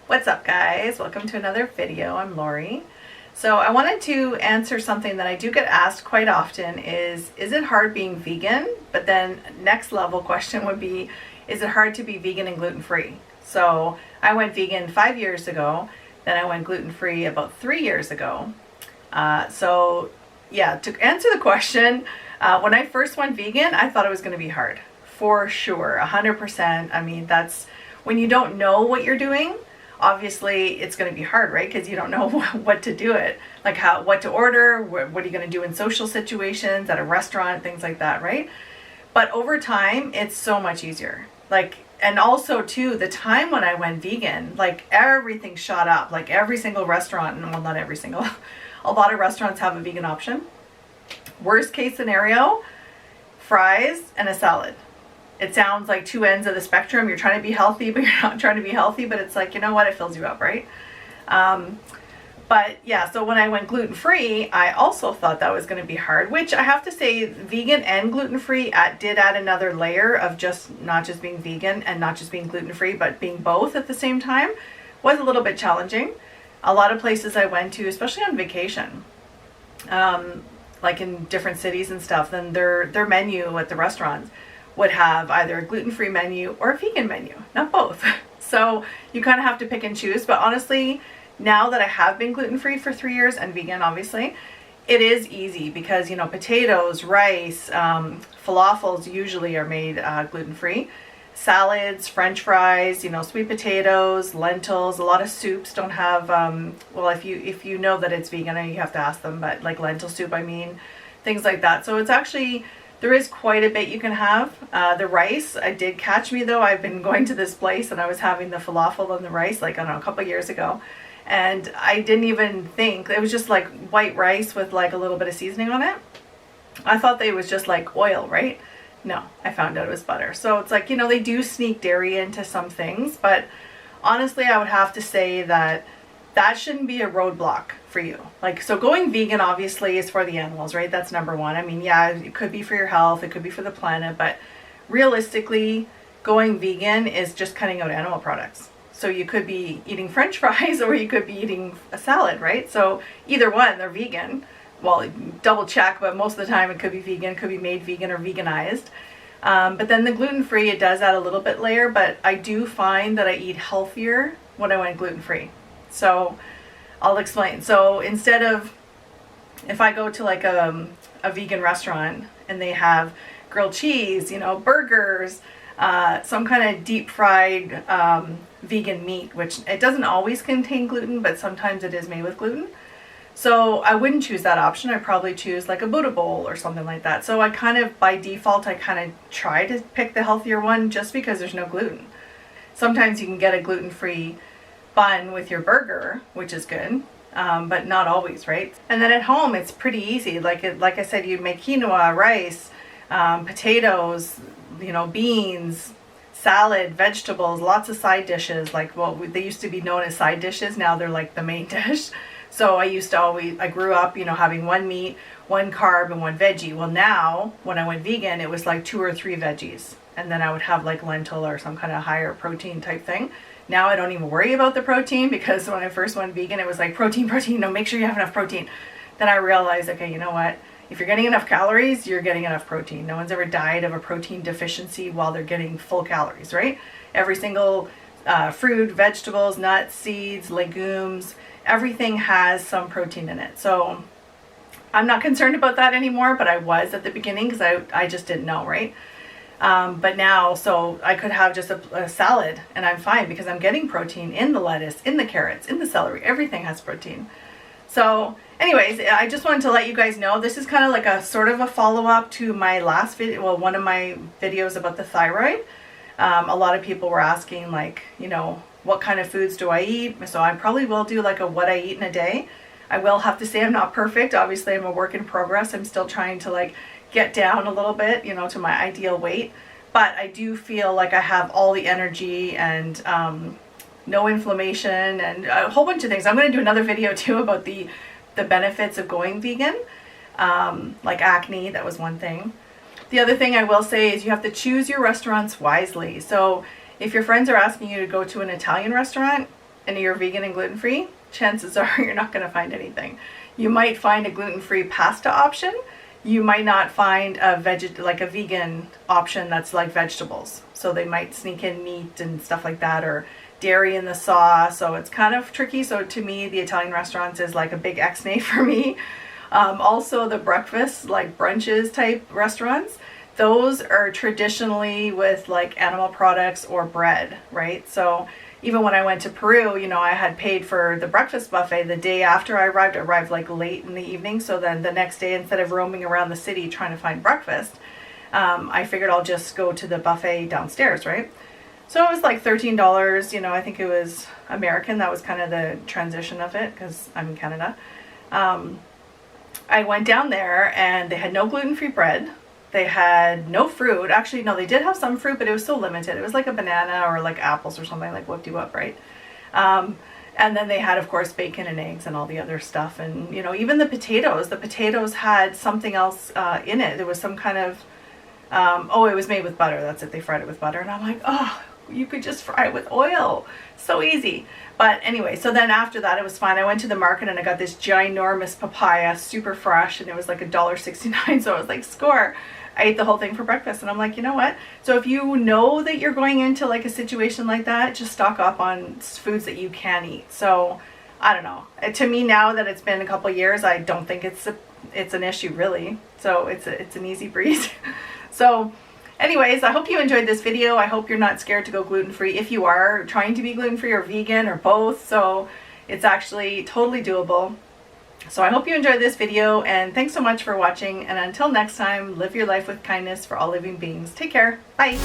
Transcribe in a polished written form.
What's up, guys? Welcome to another video. I'm Lori. So I wanted to answer something that I do get asked quite often is it hard being vegan? But then next level question would be, is it hard to be vegan and gluten-free? So I went vegan 5 years ago, then I went gluten-free about 3 years ago. So yeah, to answer the question, when I first went vegan, I thought it was going to be hard. For sure, 100%. I mean, that's when you don't know what you're doing. Obviously it's going to be hard, right? Because you don't know what to do it, like what to order, what are you going to do in social situations, at a restaurant, things like that, right? But over time, it's so much easier. And also too, the time when I went vegan, like everything shot up, like every single restaurant, and well, not every single, a lot of restaurants have a vegan option. Worst case scenario, fries and a salad. It sounds like two ends of the spectrum. You're trying to be healthy, but you're not trying to be healthy. But it's like, you know what? It fills you up, right? But yeah, so when I went gluten-free, I also thought that was going to be hard, which I have to say, vegan and gluten-free did add another layer of not just being vegan and not just being gluten-free, but being both at the same time was a little bit challenging. A lot of places I went to, especially on vacation, like in different cities and stuff, then their menu at the restaurants would have either a gluten-free menu or a vegan menu, not both. So you kind of have to pick and choose. But honestly, now that I have been gluten-free for 3 years and vegan, obviously, it is easy because, you know, potatoes, rice, falafels usually are made gluten-free. Salads, French fries, you know, sweet potatoes, lentils, a lot of soups don't have, well, if you know that it's vegan, you have to ask them, but like lentil soup, I mean, things like that. So it's actually, there is quite a bit you can have. The rice, I did catch me though. I've been going to this place and I was having the falafel and the rice, like, I don't know, a couple of years ago. And I didn't even think, it was just like white rice with like a little bit of seasoning on it. I thought they was just like oil, right? No, I found out it was butter. So it's like, you know, they do sneak dairy into some things, but honestly, I would have to say that shouldn't be a roadblock for you. Like, so going vegan obviously is for the animals, right? That's number one. I mean, yeah, it could be for your health, it could be for the planet, but realistically, going vegan is just cutting out animal products. So you could be eating French fries or you could be eating a salad, right? So either one, they're vegan. Well, double check, but most of the time it could be vegan, could be made vegan or veganized. But then the gluten-free, it does add a little bit layer, but I do find that I eat healthier when I went gluten-free. So I'll explain. So instead of, if I go to like a vegan restaurant and they have grilled cheese, you know, burgers, some kind of deep fried vegan meat, which it doesn't always contain gluten, but sometimes it is made with gluten. So I wouldn't choose that option. I'd probably choose like a Buddha bowl or something like that. So I kind of, by default, I kind of try to pick the healthier one just because there's no gluten. Sometimes you can get a gluten-free bun with your burger, which is good, but not always, right? And then at home, it's pretty easy. Like I said, you make quinoa, rice, potatoes, you know, beans, salad, vegetables, lots of side dishes. Like, well, they used to be known as side dishes. Now they're like the main dish. So I grew up, you know, having one meat, one carb, and one veggie. Well, now when I went vegan, it was like 2 or 3 veggies. And then I would have like lentil or some kind of higher protein type thing. Now I don't even worry about the protein, because when I first went vegan, it was like protein, no, make sure you have enough protein. Then I realized, okay, you know what? If you're getting enough calories, you're getting enough protein. No one's ever died of a protein deficiency while they're getting full calories, right? Every single fruit, vegetables, nuts, seeds, legumes, everything has some protein in it. So I'm not concerned about that anymore, but I was at the beginning because I just didn't know, right? But now, so I could have just a salad and I'm fine because I'm getting protein in the lettuce, in the carrots, in the celery. Everything has protein. So anyways, I just wanted to let you guys know, this is kind of like a sort of a follow-up to my last video, well, one of my videos about the thyroid. A lot of people were asking, like, you know, what kind of foods do I eat? So I probably will do like a what I eat in a day. I will have to say I'm not perfect. Obviously, I'm a work in progress. I'm still trying to like get down a little bit, you know, to my ideal weight. But I do feel like I have all the energy and no inflammation and a whole bunch of things. I'm going to do another video too about the benefits of going vegan, like acne. That was one thing. The other thing I will say is you have to choose your restaurants wisely. So if your friends are asking you to go to an Italian restaurant and you're vegan and gluten-free, chances are you're not going to find anything. You might find a gluten-free pasta option. You might not find a vegan option that's like vegetables. So they might sneak in meat and stuff like that, or dairy in the sauce. So it's kind of tricky. So to me, the Italian restaurants is like a big X-nay for me. Also the breakfast, like brunches type restaurants, those are traditionally with like animal products or bread, right? So even when I went to Peru, you know, I had paid for the breakfast buffet the day after I arrived like late in the evening. So then the next day, instead of roaming around the city trying to find breakfast, I figured I'll just go to the buffet downstairs, right? So it was like $13, you know, I think it was American. That was kind of the transition of it because I'm in Canada. I went down there and they had no gluten-free bread. They had no fruit. Actually, no, they did have some fruit, but it was so limited. It was like a banana or like apples or something, like whoop-de-whoop, right? And then they had, of course, bacon and eggs and all the other stuff. And, you know, even the potatoes had something else in it. There was some kind of, it was made with butter. That's it. They fried it with butter. And I'm like, oh, you could just fry it with oil. So easy. But anyway, so then after that, it was fine. I went to the market and I got this ginormous papaya, super fresh, and it was like $1.69. So I was like, score. I ate the whole thing for breakfast, and I'm like, you know what? So if you know that you're going into like a situation like that, just stock up on foods that you can eat. So I don't know. To me, now that it's been a couple years, I don't think it's an issue really. So it's an easy breeze. So anyways, I hope you enjoyed this video. I hope you're not scared to go gluten-free if you are trying to be gluten-free or vegan or both. So it's actually totally doable. So I hope you enjoyed this video, and thanks so much for watching. And until next time, live your life with kindness for all living beings. Take care. Bye.